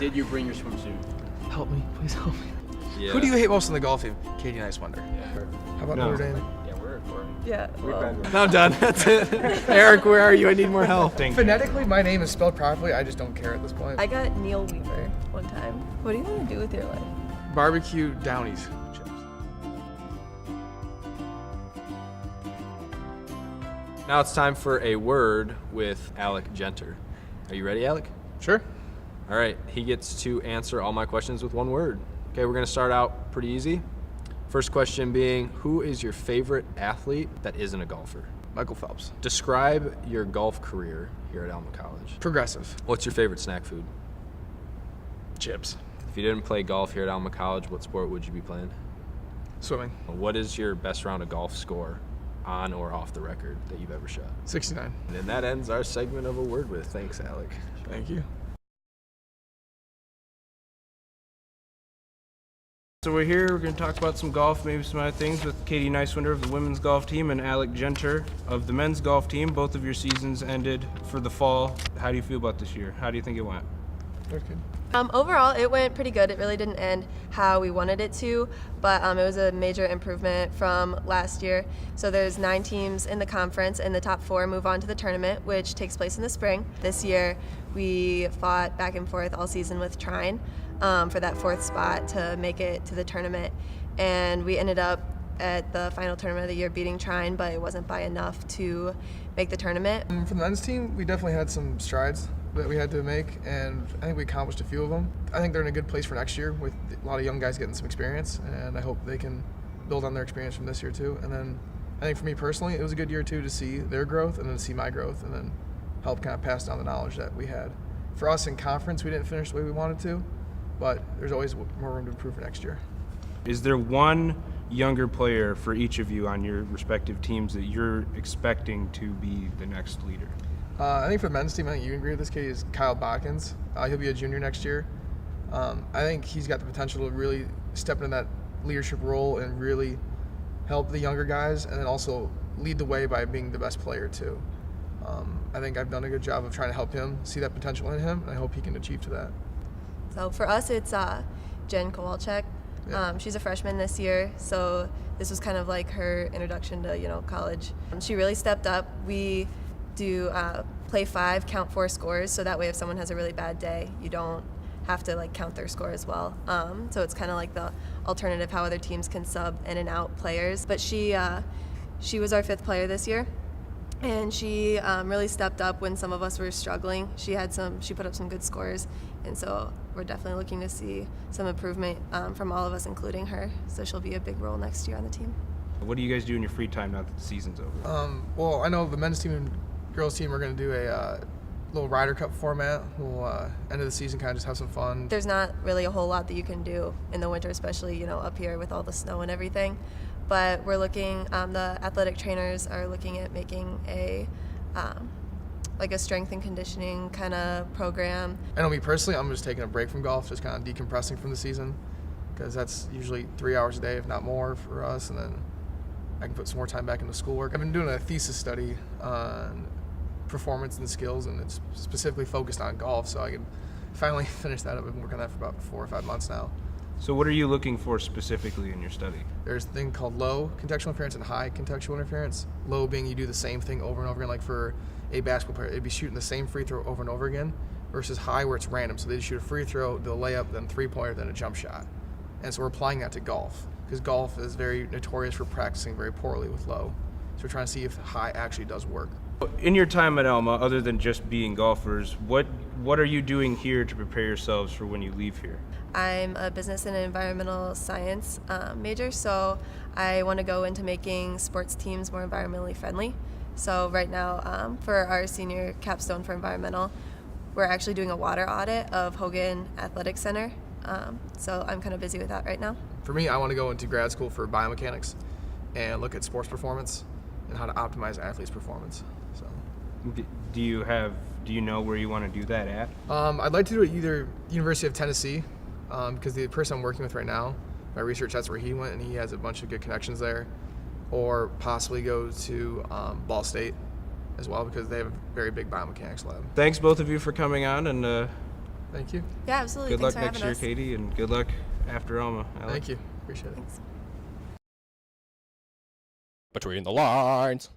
Did you bring your swimsuit? Help me, please help me. Yeah. Who do you hate most on the golf team? Katie Neiswender. Yeah. How about No. Notre Dame? Yeah, we're recording. Yeah, well, I'm done. That's it. Eric, where are you? I need more help. Thank you. Phonetically, my name is spelled properly. I just don't care at this point. I got Neil Weaver one time. What do you want to do with your life? Barbecue Downies. Chips. Now it's time for a word with Alec Genter. Are you ready, Alec? Sure. All right, he gets to answer all my questions with one word. Okay, we're gonna start out pretty easy. First question being, who is your favorite athlete that isn't a golfer? Michael Phelps. Describe your golf career here at Alma College. Progressive. What's your favorite snack food? Chips. If you didn't play golf here at Alma College, what sport would you be playing? Swimming. What is your best round of golf score on or off the record that you've ever shot? 69. And then that ends our segment of a word with. Thanks, Alec. Thank you. So we're here, we're going to talk about some golf, maybe some other things with Katie Neiswender of the women's golf team and Alec Genter of the men's golf team. Both of your seasons ended for the fall. How do you feel about this year? How do you think it went? Okay. Overall, it went pretty good. It really didn't end how we wanted it to, but it was a major improvement from last year. So there's 9 teams in the conference, and the top 4 move on to the tournament, which takes place in the spring. This year, we fought back and forth all season with Trine for that 4th spot to make it to the tournament, and we ended up at the final tournament of the year beating Trine, but it wasn't by enough to make the tournament. For the men's team, we definitely had some strides that we had to make, and I think we accomplished a few of them. I think they're in a good place for next year with a lot of young guys getting some experience, and I hope they can build on their experience from this year too. And then I think for me personally, it was a good year too to see their growth and then see my growth and then help kind of pass down the knowledge that we had. For us in conference, we didn't finish the way we wanted to, but there's always more room to improve for next year. Is there one younger player for each of you on your respective teams that you're expecting to be the next leader? I think for the men's team, I think you can agree with this kid, is Kyle Botkins. He'll be a junior next year. I think he's got the potential to really step into that leadership role and really help the younger guys and then also lead the way by being the best player too. I think I've done a good job of trying to help him see that potential in him, and I hope he can achieve to that. So for us, it's Jen Kowalczyk. Yeah. She's a freshman this year, so this was kind of like her introduction to college. She really stepped up. We do play 5, count 4 scores, so that way if someone has a really bad day, you don't have to count their score as well. So it's kind of like the alternative how other teams can sub in and out players. But she was our 5th player this year, and she really stepped up when some of us were struggling. She put up some good scores, and so we're definitely looking to see some improvement from all of us, including her. So she'll be a big role next year on the team. What do you guys do in your free time now that the season's over? Well, I know the men's team and girls team are going to do a little Ryder Cup format. We'll end of the season kind of just have some fun. There's not really a whole lot that you can do in the winter, especially up here with all the snow and everything. But we're looking. The athletic trainers are looking at making a strength and conditioning kind of program. I know me personally, I'm just taking a break from golf, just kind of decompressing from the season, because that's usually 3 hours a day, if not more, for us, and then I can put some more time back into schoolwork. I've been doing a thesis study on performance and skills, and it's specifically focused on golf, so I can finally finish that. I've been working on that for about 4 or 5 months now. So what are you looking for specifically in your study? There's a thing called low contextual interference and high contextual interference. Low being you do the same thing over and over again, like for a basketball player, it'd be shooting the same free throw over and over again, versus high where it's random. So they just shoot a free throw, they'll layup, then 3-pointer, then a jump shot. And so we're applying that to golf, because golf is very notorious for practicing very poorly with low. So we're trying to see if high actually does work. In your time at Alma, other than just being golfers, what are you doing here to prepare yourselves for when you leave here? I'm a business and environmental science major, so I want to go into making sports teams more environmentally friendly. So right now, for our senior capstone for environmental, we're actually doing a water audit of Hogan Athletic Center. So I'm kind of busy with that right now. For me, I want to go into grad school for biomechanics and look at sports performance and how to optimize athletes' performance. So, Do you know where you want to do that at? I'd like to do it either University of Tennessee, because the person I'm working with right now, my research, that's where he went, and he has a bunch of good connections there, or possibly go to Ball State as well, because they have a very big biomechanics lab. Thanks both of you for coming on, and Thank you. Yeah, absolutely. Good Thanks luck for next having year, us. Katie, and good luck after Alma. Alec. Thank you. Appreciate it. Thanks. Between the lines.